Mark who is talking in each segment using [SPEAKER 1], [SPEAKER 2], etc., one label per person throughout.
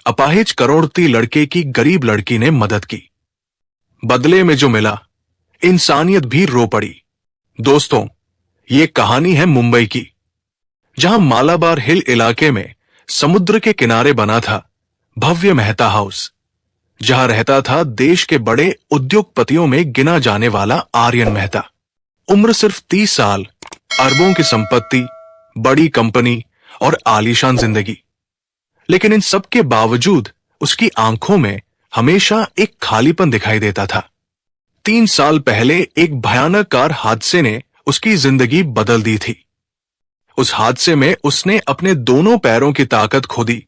[SPEAKER 1] अपाहिज करोड़पति लड़के की गरीब लड़की ने मदद की। बदले में जो मिला, इंसानियत भी रो पड़ी। दोस्तों, ये कहानी है मुंबई की, जहां मालाबार हिल इलाके में समुद्र के किनारे बना था भव्य मेहता हाउस, जहां रहता था देश के बड़े उद्योगपतियों में गिना जाने वाला आर्यन मेहता। उम्र सिर्फ 30 साल, अरबों की संपत्ति, बड़ी कंपनी और आलीशान जिंदगी। लेकिन इन सब के बावजूद उसकी आंखों में हमेशा एक खालीपन दिखाई देता था। 3 साल पहले एक भयानक कार हादसे ने उसकी जिंदगी बदल दी थी। उस हादसे में उसने अपने दोनों पैरों की ताकत खो दी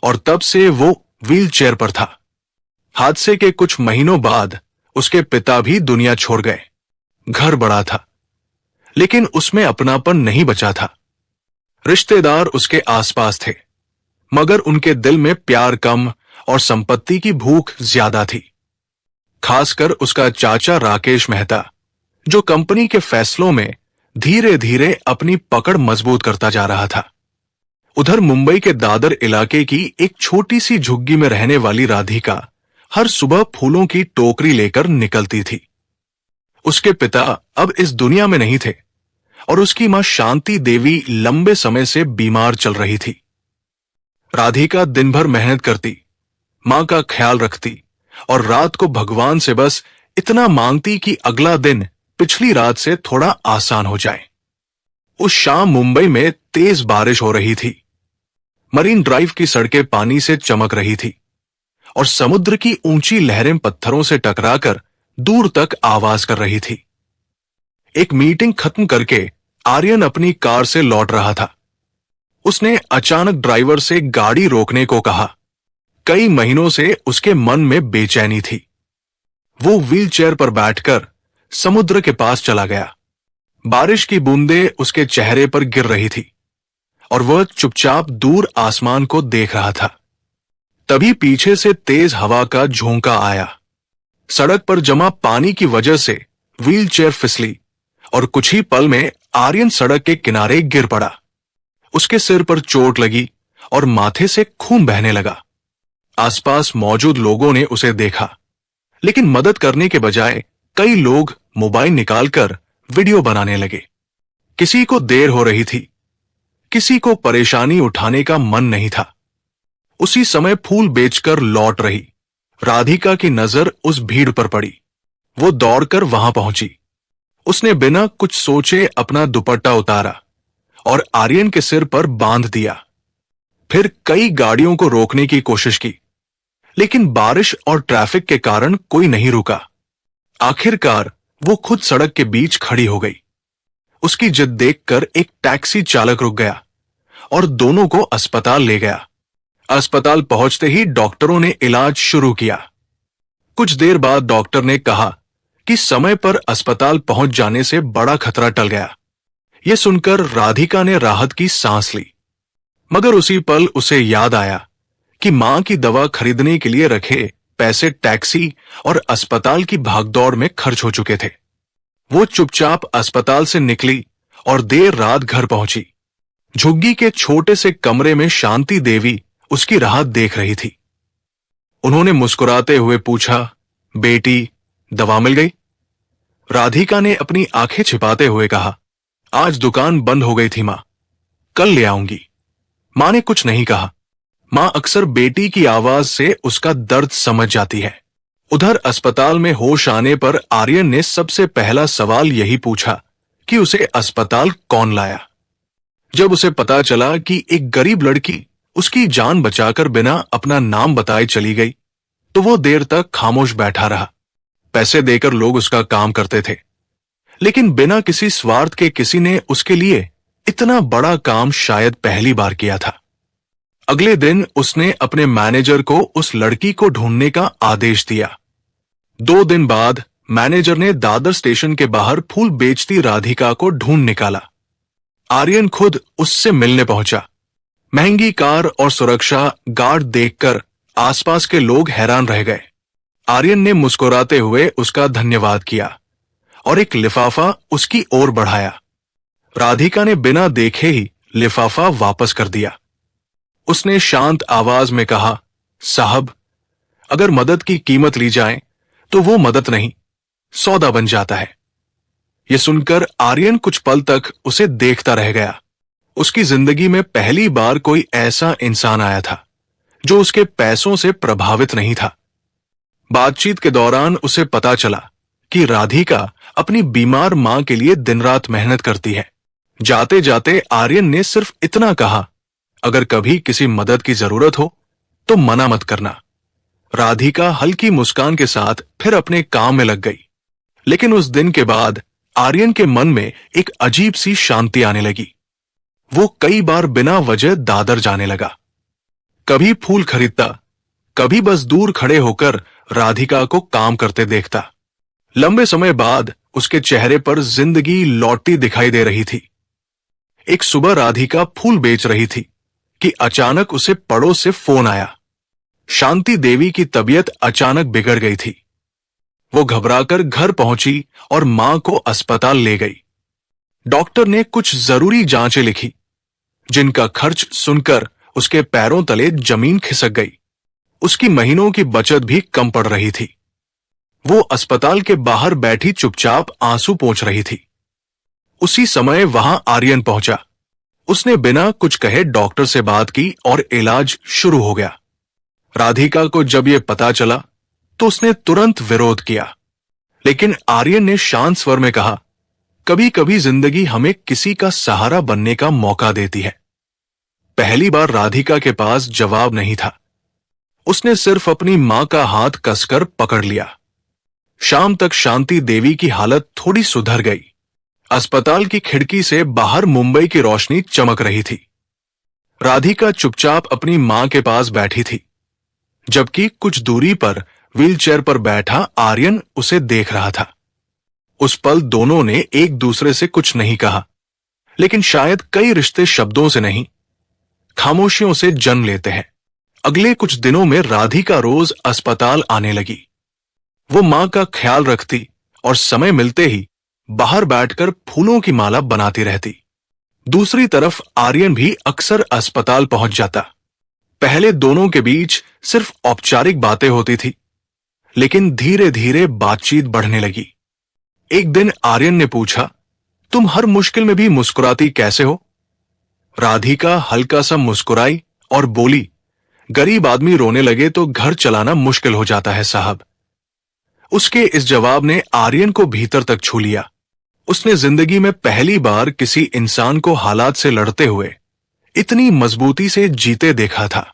[SPEAKER 1] और तब से वो व्हील चेयर पर था। हादसे के कुछ महीनों बाद उसके पिता भी दुनिया छोड़ गए। घर बड़ा था, लेकिन उसमें अपनापन नहीं बचा था। रिश्तेदार उसके आसपास थे, मगर उनके दिल में प्यार कम और संपत्ति की भूख ज्यादा थी। खासकर उसका चाचा राकेश मेहता, जो कंपनी के फैसलों में धीरे धीरे अपनी पकड़ मजबूत करता जा रहा था। उधर मुंबई के दादर इलाके की एक छोटी सी झुग्गी में रहने वाली राधिका हर सुबह फूलों की टोकरी लेकर निकलती थी। उसके पिता अब इस दुनिया में नहीं थे और उसकी मां शांति देवी लंबे समय से बीमार चल रही थी। राधिका दिन भर मेहनत करती, मां का ख्याल रखती और रात को भगवान से बस इतना मांगती कि अगला दिन पिछली रात से थोड़ा आसान हो जाए। उस शाम मुंबई में तेज बारिश हो रही थी। मरीन ड्राइव की सड़कें पानी से चमक रही थी और समुद्र की ऊंची लहरें पत्थरों से टकराकर दूर तक आवाज कर रही थी। एक मीटिंग खत्म करके आर्यन अपनी कार से लौट रहा था। उसने अचानक ड्राइवर से गाड़ी रोकने को कहा। कई महीनों से उसके मन में बेचैनी थी। वो व्हील चेयर पर बैठकर समुद्र के पास चला गया। बारिश की बूंदें उसके चेहरे पर गिर रही थी और वह चुपचाप दूर आसमान को देख रहा था। तभी पीछे से तेज हवा का झोंका आया। सड़क पर जमा पानी की वजह से व्हील चेयर फिसली और कुछ ही पल में आर्यन सड़क के किनारे गिर पड़ा। उसके सिर पर चोट लगी और माथे से खून बहने लगा। आसपास मौजूद लोगों ने उसे देखा, लेकिन मदद करने के बजाय कई लोग मोबाइल निकालकर वीडियो बनाने लगे। किसी को देर हो रही थी, किसी को परेशानी उठाने का मन नहीं था। उसी समय फूल बेचकर लौट रही राधिका की नजर उस भीड़ पर पड़ी। वो दौड़कर वहां पहुंची। उसने बिना कुछ सोचे अपना दुपट्टा उतारा और आर्यन के सिर पर बांध दिया। फिर कई गाड़ियों को रोकने की कोशिश की, लेकिन बारिश और ट्रैफिक के कारण कोई नहीं रुका। आखिरकार वो खुद सड़क के बीच खड़ी हो गई। उसकी जिद देखकर एक टैक्सी चालक रुक गया और दोनों को अस्पताल ले गया। अस्पताल पहुंचते ही डॉक्टरों ने इलाज शुरू किया। कुछ देर बाद डॉक्टर ने कहा कि समय पर अस्पताल पहुंच जाने से बड़ा खतरा टल गया। यह सुनकर राधिका ने राहत की सांस ली, मगर उसी पल उसे याद आया कि मां की दवा खरीदने के लिए रखे पैसे टैक्सी और अस्पताल की भागदौड़ में खर्च हो चुके थे। वो चुपचाप अस्पताल से निकली और देर रात घर पहुंची। झुग्गी के छोटे से कमरे में शांति देवी उसकी राह देख रही थी। उन्होंने मुस्कुराते हुए पूछा, बेटी, दवा मिल गई? राधिका ने अपनी आंखें छिपाते हुए कहा, आज दुकान बंद हो गई थी मां, कल ले आऊंगी। मां ने कुछ नहीं कहा। मां अक्सर बेटी की आवाज से उसका दर्द समझ जाती है। उधर अस्पताल में होश आने पर आर्यन ने सबसे पहला सवाल यही पूछा कि उसे अस्पताल कौन लाया। जब उसे पता चला कि एक गरीब लड़की उसकी जान बचाकर बिना अपना नाम बताए चली गई, तो वो देर तक खामोश बैठा रहा। पैसे देकर लोग उसका काम करते थे, लेकिन बिना किसी स्वार्थ के किसी ने उसके लिए इतना बड़ा काम शायद पहली बार किया था। अगले दिन उसने अपने मैनेजर को उस लड़की को ढूंढने का आदेश दिया। 2 दिन बाद मैनेजर ने दादर स्टेशन के बाहर फूल बेचती राधिका को ढूंढ निकाला। आर्यन खुद उससे मिलने पहुंचा। महंगी कार और सुरक्षा गार्ड देखकर आसपास के लोग हैरान रह गए। आर्यन ने मुस्कुराते हुए उसका धन्यवाद किया और एक लिफाफा उसकी ओर बढ़ाया। राधिका ने बिना देखे ही लिफाफा वापस कर दिया। उसने शांत आवाज में कहा, साहब, अगर मदद की कीमत ली जाए तो वो मदद नहीं, सौदा बन जाता है। यह सुनकर आर्यन कुछ पल तक उसे देखता रह गया। उसकी जिंदगी में पहली बार कोई ऐसा इंसान आया था जो उसके पैसों से प्रभावित नहीं था। बातचीत के दौरान उसे पता चला कि राधिका अपनी बीमार मां के लिए दिन रात मेहनत करती है। जाते जाते आर्यन ने सिर्फ इतना कहा, अगर कभी किसी मदद की जरूरत हो तो मना मत करना। राधिका हल्की मुस्कान के साथ फिर अपने काम में लग गई। लेकिन उस दिन के बाद आर्यन के मन में एक अजीब सी शांति आने लगी। वो कई बार बिना वजह दादर जाने लगा। कभी फूल खरीदता, कभी बस दूर खड़े होकर राधिका को काम करते देखता। लंबे समय बाद उसके चेहरे पर जिंदगी लौटती दिखाई दे रही थी। एक सुबह राधिका फूल बेच रही थी कि अचानक उसे पड़ोस से फोन आया। शांति देवी की तबीयत अचानक बिगड़ गई थी। वो घबराकर घर पहुंची और मां को अस्पताल ले गई। डॉक्टर ने कुछ जरूरी जांचें लिखी, जिनका खर्च सुनकर उसके पैरों तले जमीन खिसक गई। उसकी महीनों की बचत भी कम पड़ रही थी। वो अस्पताल के बाहर बैठी चुपचाप आंसू पोंछ रही थी। उसी समय वहां आर्यन पहुंचा। उसने बिना कुछ कहे डॉक्टर से बात की और इलाज शुरू हो गया। राधिका को जब यह पता चला तो उसने तुरंत विरोध किया, लेकिन आर्यन ने शांत स्वर में कहा, कभी कभी जिंदगी हमें किसी का सहारा बनने का मौका देती है। पहली बार राधिका के पास जवाब नहीं था। उसने सिर्फ अपनी मां का हाथ कसकर पकड़ लिया। शाम तक शांति देवी की हालत थोड़ी सुधर गई। अस्पताल की खिड़की से बाहर मुंबई की रोशनी चमक रही थी। राधिका चुपचाप अपनी मां के पास बैठी थी, जबकि कुछ दूरी पर व्हीलचेयर पर बैठा आर्यन उसे देख रहा था। उस पल दोनों ने एक दूसरे से कुछ नहीं कहा, लेकिन शायद कई रिश्ते शब्दों से नहीं, खामोशियों से जन्म लेते हैं। अगले कुछ दिनों में राधिका रोज अस्पताल आने लगी। वो मां का ख्याल रखती और समय मिलते ही बाहर बैठकर फूलों की माला बनाती रहती। दूसरी तरफ आर्यन भी अक्सर अस्पताल पहुंच जाता। पहले दोनों के बीच सिर्फ औपचारिक बातें होती थी, लेकिन धीरे धीरे बातचीत बढ़ने लगी। एक दिन आर्यन ने पूछा, तुम हर मुश्किल में भी मुस्कुराती कैसे हो? राधिका हल्का सा मुस्कुराई और बोली, गरीब आदमी रोने लगे तो घर चलाना मुश्किल हो जाता है साहब। उसके इस जवाब ने आर्यन को भीतर तक छू लिया। उसने जिंदगी में पहली बार किसी इंसान को हालात से लड़ते हुए इतनी मजबूती से जीते देखा था।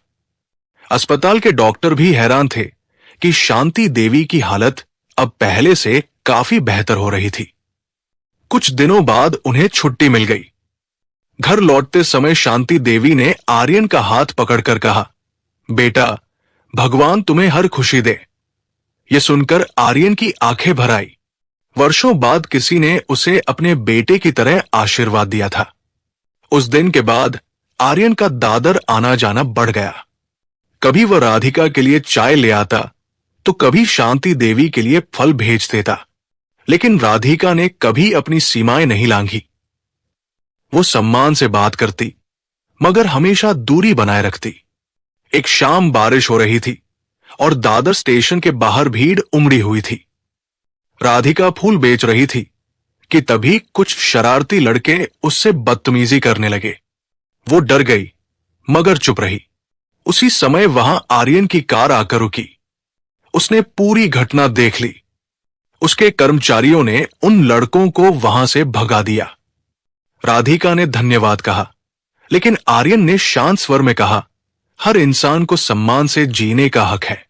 [SPEAKER 1] अस्पताल के डॉक्टर भी हैरान थे कि शांति देवी की हालत अब पहले से काफी बेहतर हो रही थी। कुछ दिनों बाद उन्हें छुट्टी मिल गई। घर लौटते समय शांति देवी ने आर्यन का हाथ पकड़कर कहा, बेटा, भगवान तुम्हें हर खुशी दे। यह सुनकर आर्यन की आंखें भर आई। वर्षों बाद किसी ने उसे अपने बेटे की तरह आशीर्वाद दिया था। उस दिन के बाद आर्यन का दादर आना जाना बढ़ गया। कभी वह राधिका के लिए चाय ले आता तो कभी शांति देवी के लिए फल भेज देता, लेकिन राधिका ने कभी अपनी सीमाएं नहीं लांघी। वो सम्मान से बात करती, मगर हमेशा दूरी बनाए रखती। एक शाम बारिश हो रही थी और दादर स्टेशन के बाहर भीड़ उमड़ी हुई थी। राधिका फूल बेच रही थी कि तभी कुछ शरारती लड़के उससे बदतमीजी करने लगे। वो डर गई, मगर चुप रही। उसी समय वहां आर्यन की कार आकर रुकी। उसने पूरी घटना देख ली। उसके कर्मचारियों ने उन लड़कों को वहां से भगा दिया। राधिका ने धन्यवाद कहा, लेकिन आर्यन ने शांत स्वर में कहा, हर इंसान को सम्मान से जीने का हक है।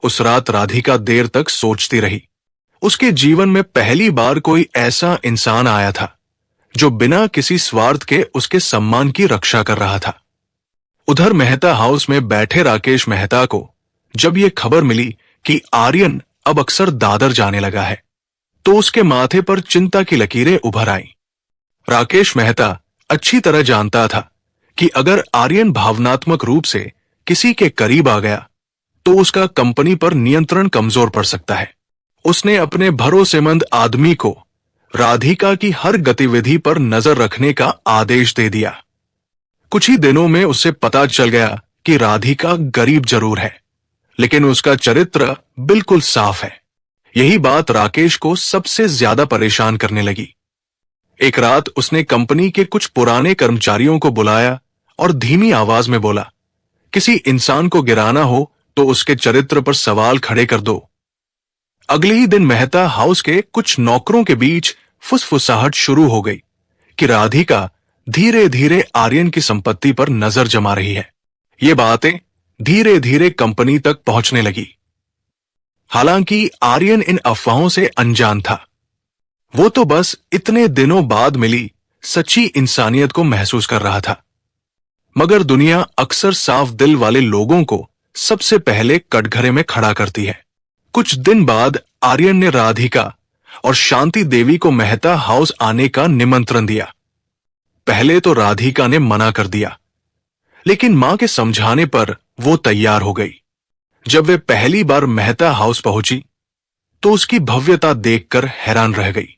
[SPEAKER 1] उस रात राधिका देर तक सोचती रही। उसके जीवन में पहली बार कोई ऐसा इंसान आया था जो बिना किसी स्वार्थ के उसके सम्मान की रक्षा कर रहा था। उधर मेहता हाउस में बैठे राकेश मेहता को जब यह खबर मिली कि आर्यन अब अक्सर दादर जाने लगा है, तो उसके माथे पर चिंता की लकीरें उभर आईं। राकेश मेहता अच्छी तरह जानता था कि अगर आर्यन भावनात्मक रूप से किसी के करीब आ गया तो उसका कंपनी पर नियंत्रण कमजोर पड़ सकता है। उसने अपने भरोसेमंद आदमी को राधिका की हर गतिविधि पर नजर रखने का आदेश दे दिया। कुछ ही दिनों में उसे पता चल गया कि राधिका गरीब जरूर है, लेकिन उसका चरित्र बिल्कुल साफ है। यही बात राकेश को सबसे ज्यादा परेशान करने लगी। एक रात उसने कंपनी के कुछ पुराने कर्मचारियों को बुलाया और धीमी आवाज में बोला, किसी इंसान को गिराना हो तो उसके चरित्र पर सवाल खड़े कर दो। अगले ही दिन मेहता हाउस के कुछ नौकरों के बीच फुसफुसाहट शुरू हो गई कि राधिका धीरे धीरे आर्यन की संपत्ति पर नजर जमा रही है। ये बातें धीरे धीरे कंपनी तक पहुंचने लगी। हालांकि आर्यन इन अफवाहों से अनजान था। वो तो बस इतने दिनों बाद मिली सच्ची इंसानियत को महसूस कर रहा था। मगर दुनिया अक्सर साफ दिल वाले लोगों को सबसे पहले कटघरे में खड़ा करती है। कुछ दिन बाद आर्यन ने राधिका और शांति देवी को मेहता हाउस आने का निमंत्रण दिया। पहले तो राधिका ने मना कर दिया, लेकिन मां के समझाने पर वो तैयार हो गई। जब वे पहली बार मेहता हाउस पहुंची तो उसकी भव्यता देखकर हैरान रह गई।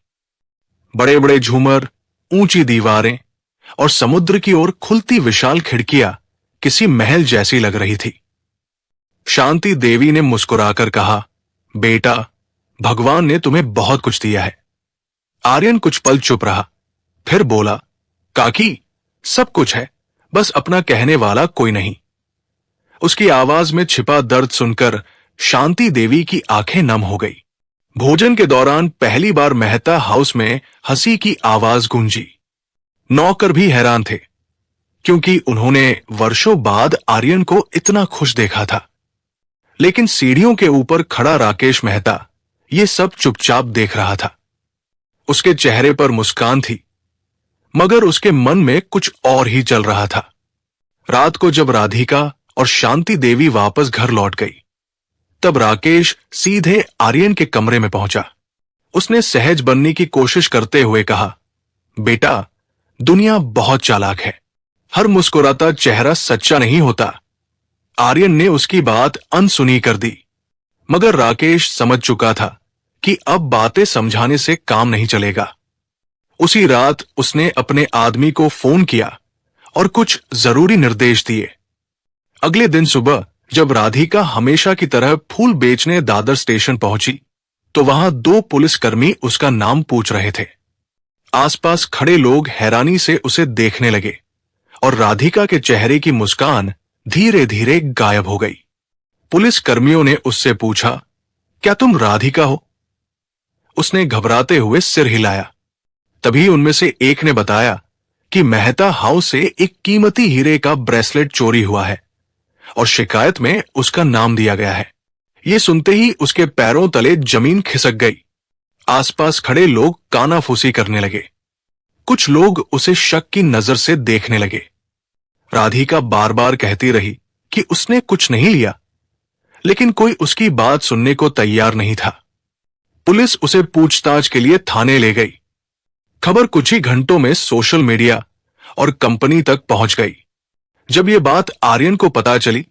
[SPEAKER 1] बड़े बड़े झूमर, ऊंची दीवारें और समुद्र की ओर खुलती विशाल खिड़कियां किसी महल जैसी लग रही थी। शांति देवी ने मुस्कुराकर कहा, बेटा, भगवान ने तुम्हें बहुत कुछ दिया है। आर्यन कुछ पल चुप रहा, फिर बोला, काकी, सब कुछ है, बस अपना कहने वाला कोई नहीं। उसकी आवाज में छिपा दर्द सुनकर शांति देवी की आंखें नम हो गई। भोजन के दौरान पहली बार मेहता हाउस में हंसी की आवाज गूंजी। नौकर भी हैरान थे, क्योंकि उन्होंने वर्षों बाद आर्यन को इतना खुश देखा था। लेकिन सीढ़ियों के ऊपर खड़ा राकेश मेहता ये सब चुपचाप देख रहा था। उसके चेहरे पर मुस्कान थी, मगर उसके मन में कुछ और ही चल रहा था। रात को जब राधिका और शांति देवी वापस घर लौट गई, तब राकेश सीधे आर्यन के कमरे में पहुंचा। उसने सहज बनने की कोशिश करते हुए कहा, बेटा, दुनिया बहुत चालाक है, हर मुस्कुराता चेहरा सच्चा नहीं होता। आर्यन ने उसकी बात अनसुनी कर दी, मगर राकेश समझ चुका था कि अब बातें समझाने से काम नहीं चलेगा। उसी रात उसने अपने आदमी को फोन किया और कुछ जरूरी निर्देश दिए। अगले दिन सुबह जब राधिका हमेशा की तरह फूल बेचने दादर स्टेशन पहुंची, तो वहां 2 पुलिसकर्मी उसका नाम पूछ रहे थे। आसपास खड़े लोग हैरानी से उसे देखने लगे और राधिका के चेहरे की मुस्कान धीरे धीरे गायब हो गई। पुलिसकर्मियों ने उससे पूछा, क्या तुम राधिका हो? उसने घबराते हुए सिर हिलाया। तभी उनमें से एक ने बताया कि मेहता हाउस से एक कीमती हीरे का ब्रेसलेट चोरी हुआ है और शिकायत में उसका नाम दिया गया है। ये सुनते ही उसके पैरों तले जमीन खिसक गई। आसपास खड़े लोग कानाफूसी करने लगे। कुछ लोग उसे शक की नजर से देखने लगे। राधिका बार बार कहती रही कि उसने कुछ नहीं लिया, लेकिन कोई उसकी बात सुनने को तैयार नहीं था। पुलिस उसे पूछताछ के लिए थाने ले गई। खबर कुछ ही घंटों में सोशल मीडिया और कंपनी तक पहुंच गई। जब यह बात आर्यन को पता चली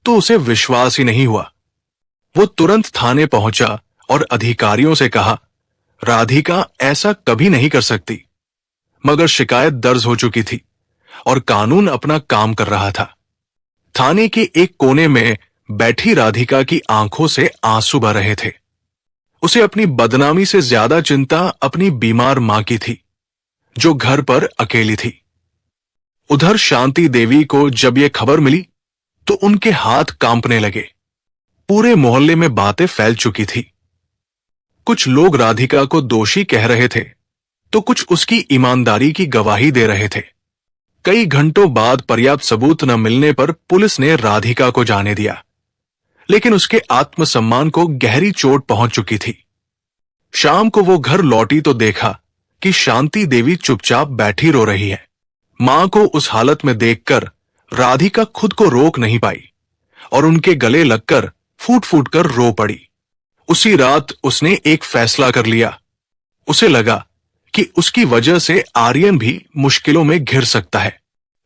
[SPEAKER 1] तो उसे विश्वास ही नहीं हुआ। वो तुरंत थाने पहुंचा और अधिकारियों से कहा, राधिका ऐसा कभी नहीं कर सकती। मगर शिकायत दर्ज हो चुकी थी और कानून अपना काम कर रहा था। थाने के एक कोने में बैठी राधिका की आंखों से आंसू बह रहे थे। उसे अपनी बदनामी से ज्यादा चिंता अपनी बीमार मां की थी, जो घर पर अकेली थी। उधर शांति देवी को जब यह खबर मिली तो उनके हाथ कांपने लगे। पूरे मोहल्ले में बातें फैल चुकी थी। कुछ लोग राधिका को दोषी कह रहे थे, तो कुछ उसकी ईमानदारी की गवाही दे रहे थे। कई घंटों बाद पर्याप्त सबूत न मिलने पर पुलिस ने राधिका को जाने दिया, लेकिन उसके आत्मसम्मान को गहरी चोट पहुंच चुकी थी। शाम को वो घर लौटी तो देखा कि शांति देवी चुपचाप बैठी रो रही है। मां को उस हालत में देखकर राधिका खुद को रोक नहीं पाई और उनके गले लगकर फूट फूट कर रो पड़ी। उसी रात उसने एक फैसला कर लिया। उसे लगा कि उसकी वजह से आर्यन भी मुश्किलों में घिर सकता है।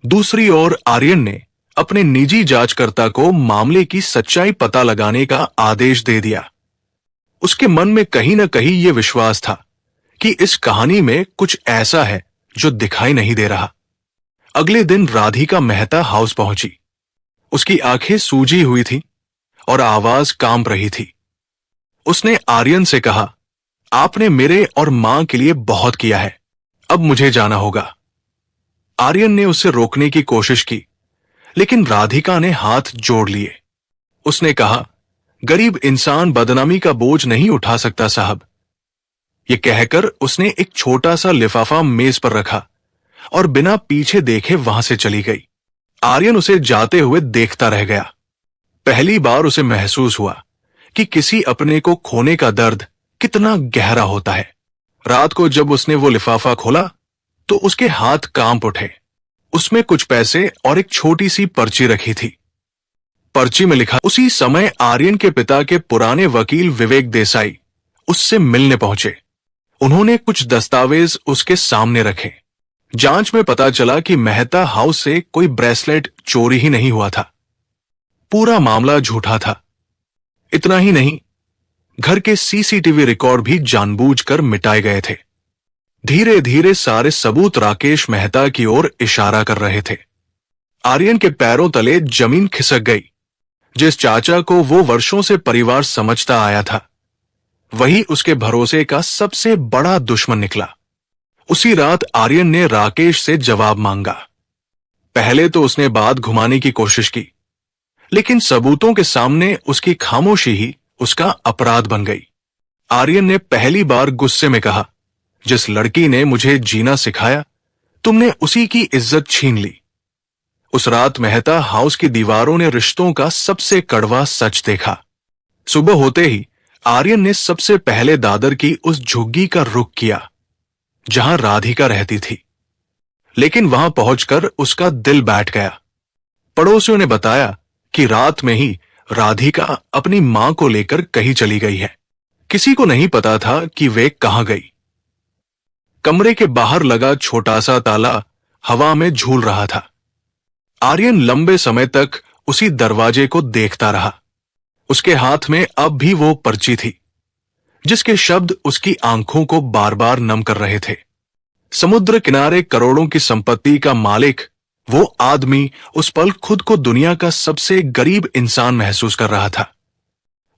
[SPEAKER 1] दूसरी ओर आर्यन ने अपने निजी जांचकर्ता को मामले की सच्चाई पता लगाने का आदेश दे दिया। उसके मन में कहीं न कहीं यह विश्वास था कि इस कहानी में कुछ ऐसा है जो दिखाई नहीं दे रहा। अगले दिन राधिका मेहता हाउस पहुंची। उसकी आंखें सूजी हुई थी और आवाज कांप रही थी। उसने आर्यन से कहा, आपने मेरे और मां के लिए बहुत किया है, अब मुझे जाना होगा। आर्यन ने उसे रोकने की कोशिश की, लेकिन राधिका ने हाथ जोड़ लिए। उसने कहा, गरीब इंसान बदनामी का बोझ नहीं उठा सकता साहब। ये कहकर उसने एक छोटा सा लिफाफा मेज पर रखा और बिना पीछे देखे वहां से चली गई। आर्यन उसे जाते हुए देखता रह गया। पहली बार उसे महसूस हुआ कि किसी अपने को खोने का दर्द कितना गहरा होता है। रात को जब उसने वो लिफाफा खोला तो उसके हाथ कांप उठे। उसमें कुछ पैसे और एक छोटी सी पर्ची रखी थी। पर्ची में लिखा, उसी समय आर्यन के पिता के पुराने वकील विवेक देसाई उससे मिलने पहुंचे। उन्होंने कुछ दस्तावेज उसके सामने रखे। जांच में पता चला कि मेहता हाउस से कोई ब्रेसलेट चोरी ही नहीं हुआ था। पूरा मामला झूठा था। इतना ही नहीं, घर के सीसीटीवी रिकॉर्ड भी जानबूझकर मिटाए गए थे। धीरे धीरे सारे सबूत राकेश मेहता की ओर इशारा कर रहे थे। आर्यन के पैरों तले जमीन खिसक गई। जिस चाचा को वो वर्षों से परिवार समझता आया था, वही उसके भरोसे का सबसे बड़ा दुश्मन निकला। उसी रात आर्यन ने राकेश से जवाब मांगा। पहले तो उसने बात घुमाने की कोशिश की, लेकिन सबूतों के सामने उसकी खामोशी ही उसका अपराध बन गई। आर्यन ने पहली बार गुस्से में कहा, जिस लड़की ने मुझे जीना सिखाया, तुमने उसी की इज्जत छीन ली। उस रात मेहता हाउस की दीवारों ने रिश्तों का सबसे कड़वा सच देखा। सुबह होते ही आर्यन ने सबसे पहले दादर की उस झुग्गी का रुख किया जहां राधिका रहती थी। लेकिन वहां पहुंचकर उसका दिल बैठ गया। पड़ोसियों ने बताया कि रात में ही राधिका अपनी मां को लेकर कहीं चली गई है। किसी को नहीं पता था कि वे कहां गई। कमरे के बाहर लगा छोटा सा ताला हवा में झूल रहा था। आर्यन लंबे समय तक उसी दरवाजे को देखता रहा। उसके हाथ में अब भी वो पर्ची थी, जिसके शब्द उसकी आंखों को बार बार नम कर रहे थे। समुद्र किनारे करोड़ों की संपत्ति का मालिक वो आदमी उस पल खुद को दुनिया का सबसे गरीब इंसान महसूस कर रहा था।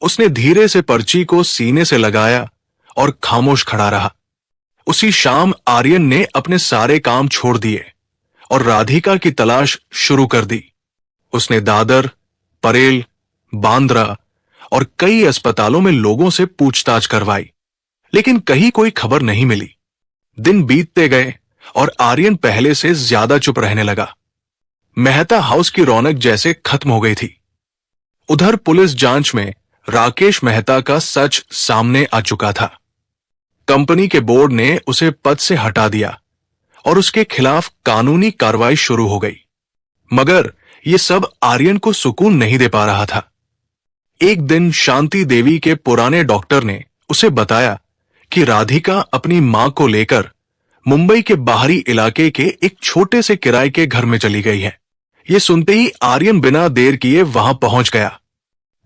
[SPEAKER 1] उसने धीरे से पर्ची को सीने से लगाया और खामोश खड़ा रहा। उसी शाम आर्यन ने अपने सारे काम छोड़ दिए और राधिका की तलाश शुरू कर दी। उसने दादर, परेल, बांद्रा और कई अस्पतालों में लोगों से पूछताछ करवाई, लेकिन कहीं कोई खबर नहीं मिली। दिन बीतते गए और आर्यन पहले से ज्यादा चुप रहने लगा। मेहता हाउस की रौनक जैसे खत्म हो गई थी। उधर पुलिस जांच में राकेश मेहता का सच सामने आ चुका था। कंपनी के बोर्ड ने उसे पद से हटा दिया और उसके खिलाफ कानूनी कार्रवाई शुरू हो गई। मगर यह सब आर्यन को सुकून नहीं दे पा रहा था। एक दिन शांति देवी के पुराने डॉक्टर ने उसे बताया कि राधिका अपनी मां को लेकर मुंबई के बाहरी इलाके के एक छोटे से किराए के घर में चली गई है। यह सुनते ही आर्यन बिना देर किए वहां पहुंच गया।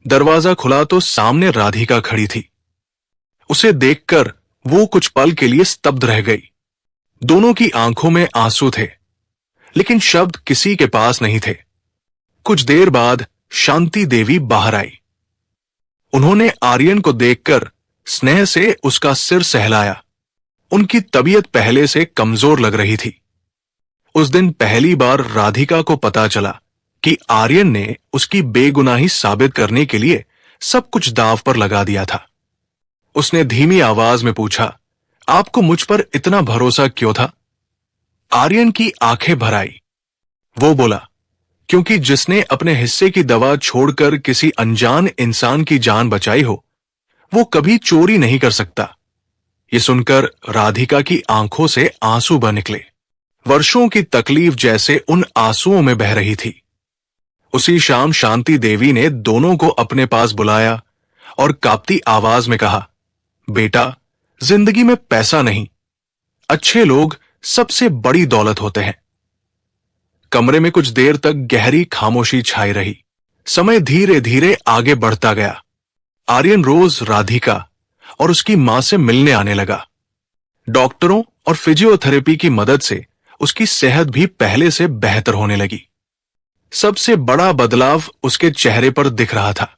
[SPEAKER 1] दरवाजा खुला तो सामने राधिका खड़ी थी। उसे देखकर वो कुछ पल के लिए स्तब्ध रह गई। दोनों की आंखों में आंसू थे, लेकिन शब्द किसी के पास नहीं थे। कुछ देर बाद शांति देवी बाहर आई। उन्होंने आर्यन को देखकर स्नेह से उसका सिर सहलाया। उनकी तबीयत पहले से कमजोर लग रही थी। उस दिन पहली बार राधिका को पता चला कि आर्यन ने उसकी बेगुनाही साबित करने के लिए सब कुछ दांव पर लगा दिया था। उसने धीमी आवाज में पूछा, आपको मुझ पर इतना भरोसा क्यों था? आर्यन की आंखें भर आई। वो बोला, क्योंकि जिसने अपने हिस्से की दवा छोड़कर किसी अनजान इंसान की जान बचाई हो, वो कभी चोरी नहीं कर सकता। ये सुनकर राधिका की आंखों से आंसू बह निकले। वर्षों की तकलीफ जैसे उन आंसुओं में बह रही थी। उसी शाम शांति देवी ने दोनों को अपने पास बुलाया और कांपती आवाज में कहा, बेटा, जिंदगी में पैसा नहीं, अच्छे लोग सबसे बड़ी दौलत होते हैं। कमरे में कुछ देर तक गहरी खामोशी छाई रही। समय धीरे धीरे आगे बढ़ता गया। आर्यन रोज राधिका और उसकी मां से मिलने आने लगा। डॉक्टरों और फिजियोथेरेपी की मदद से उसकी सेहत भी पहले से बेहतर होने लगी। सबसे बड़ा बदलाव उसके चेहरे पर दिख रहा था।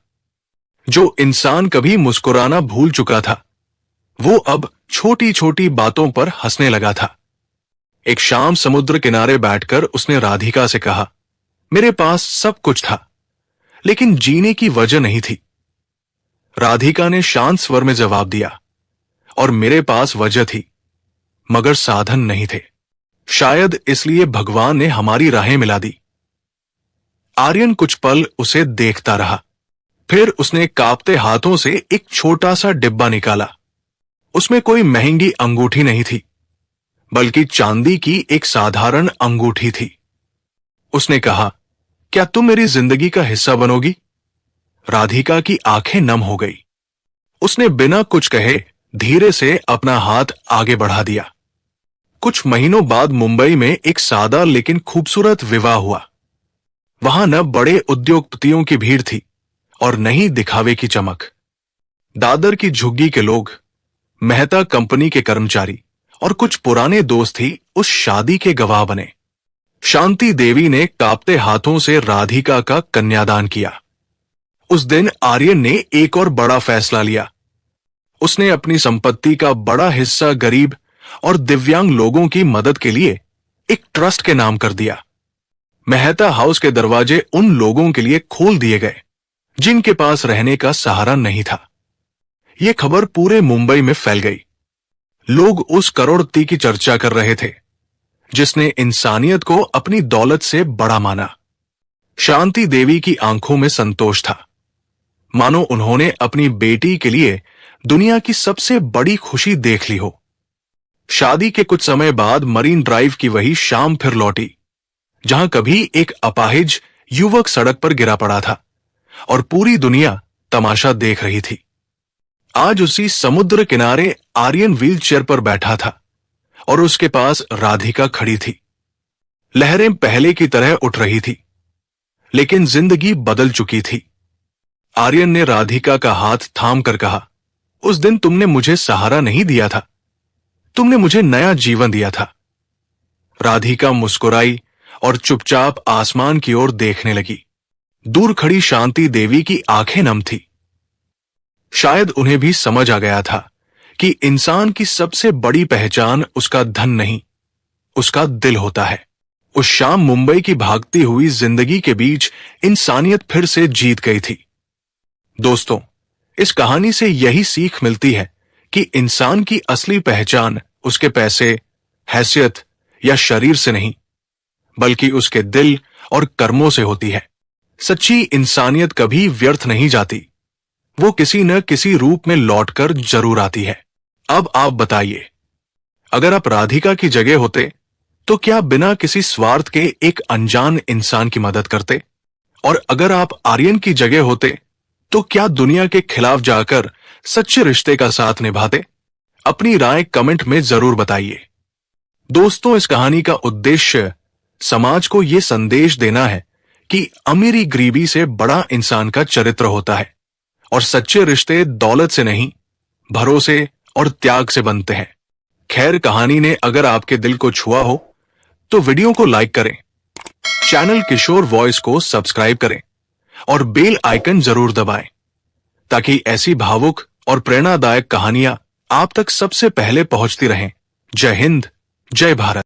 [SPEAKER 1] जो इंसान कभी मुस्कुराना भूल चुका था, वो अब छोटी छोटी बातों पर हंसने लगा था। एक शाम समुद्र किनारे बैठकर उसने राधिका से कहा, मेरे पास सब कुछ था, लेकिन जीने की वजह नहीं थी। राधिका ने शांत स्वर में जवाब दिया, और मेरे पास वजह थी, मगर साधन नहीं थे। शायद इसलिए भगवान ने हमारी राहें मिला दी। आर्यन कुछ पल उसे देखता रहा। फिर उसने कांपते हाथों से एक छोटा सा डिब्बा निकाला। उसमें कोई महंगी अंगूठी नहीं थी, बल्कि चांदी की एक साधारण अंगूठी थी। उसने कहा, क्या तुम मेरी जिंदगी का हिस्सा बनोगी? राधिका की आंखें नम हो गई। उसने बिना कुछ कहे धीरे से अपना हाथ आगे बढ़ा दिया। कुछ महीनों बाद मुंबई में एक सादा लेकिन खूबसूरत विवाह हुआ। वहां न बड़े उद्योगपतियों की भीड़ थी और न ही दिखावे की चमक। दादर की झुग्गी के लोग, मेहता कंपनी के कर्मचारी और कुछ पुराने दोस्त ही उस शादी के गवाह बने। शांति देवी ने कांपते हाथों से राधिका का कन्यादान किया। उस दिन आर्यन ने एक और बड़ा फैसला लिया। उसने अपनी संपत्ति का बड़ा हिस्सा गरीब और दिव्यांग लोगों की मदद के लिए एक ट्रस्ट के नाम कर दिया। मेहता हाउस के दरवाजे उन लोगों के लिए खोल दिए गए जिनके पास रहने का सहारा नहीं था। यह खबर पूरे मुंबई में फैल गई। लोग उस करोड़पति की चर्चा कर रहे थे जिसने इंसानियत को अपनी दौलत से बड़ा माना। शांति देवी की आंखों में संतोष था, मानो उन्होंने अपनी बेटी के लिए दुनिया की सबसे बड़ी खुशी देख ली हो। शादी के कुछ समय बाद मरीन ड्राइव की वही शाम फिर लौटी, जहां कभी एक अपाहिज युवक सड़क पर गिरा पड़ा था और पूरी दुनिया तमाशा देख रही थी। आज उसी समुद्र किनारे आर्यन व्हीलचेयर पर बैठा था और उसके पास राधिका खड़ी थी। लहरें पहले की तरह उठ रही थी, लेकिन जिंदगी बदल चुकी थी। आर्यन ने राधिका का हाथ थाम कर कहा, उस दिन तुमने मुझे सहारा नहीं दिया था, तुमने मुझे नया जीवन दिया था। राधिका मुस्कुराई और चुपचाप आसमान की ओर देखने लगी। दूर खड़ी शांति देवी की आंखें नम थी। शायद उन्हें भी समझ आ गया था कि इंसान की सबसे बड़ी पहचान उसका धन नहीं, उसका दिल होता है। उस शाम मुंबई की भागती हुई जिंदगी के बीच इंसानियत फिर से जीत गई थी। दोस्तों, इस कहानी से यही सीख मिलती है कि इंसान की असली पहचान उसके पैसे, हैसियत या शरीर से नहीं, बल्कि उसके दिल और कर्मों से होती है। सच्ची इंसानियत कभी व्यर्थ नहीं जाती, वो किसी न किसी रूप में लौटकर जरूर आती है। अब आप बताइए, अगर आप राधिका की जगह होते तो क्या बिना किसी स्वार्थ के एक अनजान इंसान की मदद करते? और अगर आप आर्यन की जगह होते तो क्या दुनिया के खिलाफ जाकर सच्चे रिश्ते का साथ निभाते? अपनी राय कमेंट में जरूर बताइए। दोस्तों, इस कहानी का उद्देश्य समाज को यह संदेश देना है कि अमीरी गरीबी से बड़ा इंसान का चरित्र होता है और सच्चे रिश्ते दौलत से नहीं, भरोसे और त्याग से बनते हैं। खैर, कहानी ने अगर आपके दिल को छुआ हो तो वीडियो को लाइक करें, चैनल किशोर वॉइस को सब्सक्राइब करें और बेल आइकन जरूर दबाएं, ताकि ऐसी भावुक और प्रेरणादायक कहानियां आप तक सबसे पहले पहुंचती रहें। जय हिंद, जय भारत।